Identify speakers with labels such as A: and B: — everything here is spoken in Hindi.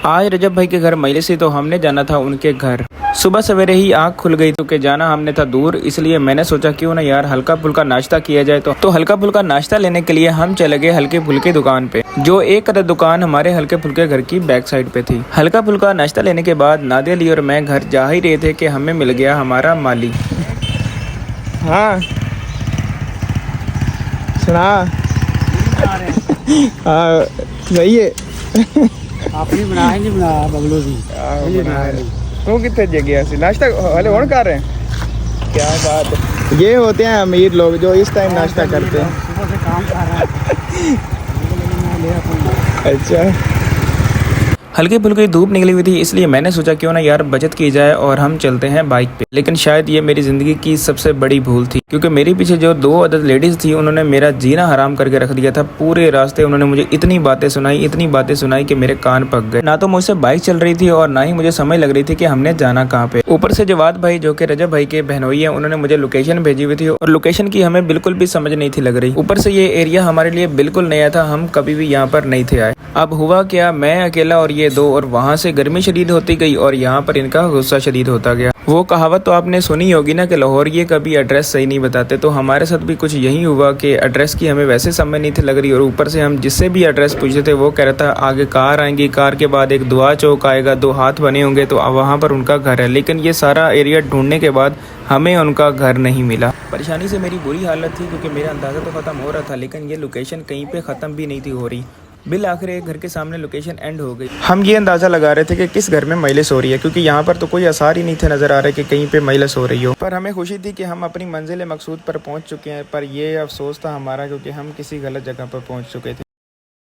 A: आज रजब भाई के घर मजलिस थी तो हमने जाना था उनके घर। सुबह सवेरे ही आँख खुल गई तो के जाना हमने था दूर, इसलिए मैंने सोचा क्यों ना यार हल्का फुल्का नाश्ता किया जाए। तो हल्का फुल्का नाश्ता लेने के लिए हम चले गए हल्के फुल्के दुकान पे, जो एक अदद दुकान हमारे हल्के फुल्के घर की बैक साइड पे थी। हल्का फुल्का नाश्ता लेने के बाद नादिया अली और मैं घर जा ही रहे थे कि हमें मिल गया हमारा माली।
B: हाँ सुना। हाँ सही है।
C: आपने बनाया नहीं बनाया बबलू भी
B: तू कितने गया सी नाश्ता वाले कौन कर रहे हैं? क्या बात है, ये होते हैं अमीर लोग जो इस टाइम नाश्ता करते हैं।
C: सुबह से काम कर रहा है।
B: अच्छा,
A: हल्की फुल्की धूप निकली हुई थी, इसलिए मैंने सोचा क्यों ना यार बचत की जाए और हम चलते हैं बाइक पे। लेकिन शायद ये मेरी जिंदगी की सबसे बड़ी भूल थी, क्योंकि मेरे पीछे जो दो अदद लेडीज थी उन्होंने मेरा जीना हराम करके रख दिया था। पूरे रास्ते उन्होंने मुझे इतनी बातें सुनाई कि मेरे कान पक गए। ना तो मुझसे बाइक चल रही थी और ना ही मुझे समझ लग रही थी कि हमने जाना कहाँ पे। ऊपर से जवाद भाई जो कि रजब भाई के बहनोई है, उन्होंने मुझे लोकेशन भेजी हुई थी और लोकेशन की हमें बिल्कुल भी समझ नहीं थी लग रही। ऊपर से ये एरिया हमारे लिए बिल्कुल नया था, हम कभी भी यहाँ पर नहीं थे आए। अब हुआ क्या, मैं अकेला और ये दो, और वहाँ से गर्मी शदीद होती गई और यहाँ पर इनका गुस्सा शदीद होता गया। वो कहावत तो आपने सुनी होगी ना कि लाहौर ये कभी एड्रेस सही नहीं बताते। तो हमारे साथ भी कुछ यही हुआ कि एड्रेस की हमें वैसे समझ नहीं थी लग रही, और ऊपर से हम जिससे भी एड्रेस पूछते थे वो कह रहा था आगे कार आएंगी, कार के बाद एक दुआ चौक आएगा, 2 हाथ बने होंगे तो वहाँ पर उनका घर है। लेकिन ये सारा एरिया ढूंढने के बाद हमें उनका घर नहीं मिला। परेशानी से मेरी बुरी हालत थी, क्योंकि मेरा अंदाज़ा तो ख़त्म हो रहा था लेकिन ये लोकेशन कहीं पे ख़त्म भी नहीं थी हो रही। बिल आखिर एक घर के सामने लोकेशन एंड हो गई। हम ये अंदाज़ा लगा रहे थे कि किस घर में मजलिस हो रही है, क्योंकि यहाँ पर तो कोई आसार ही नहीं थे नज़र आ रहे कि कहीं पे मजलिस हो रही हो। पर हमें खुशी थी कि हम अपनी मंजिल मकसूद पर पहुँच चुके हैं, पर ये अफसोस था हमारा क्योंकि हम किसी गलत जगह पर पहुँच चुके थे।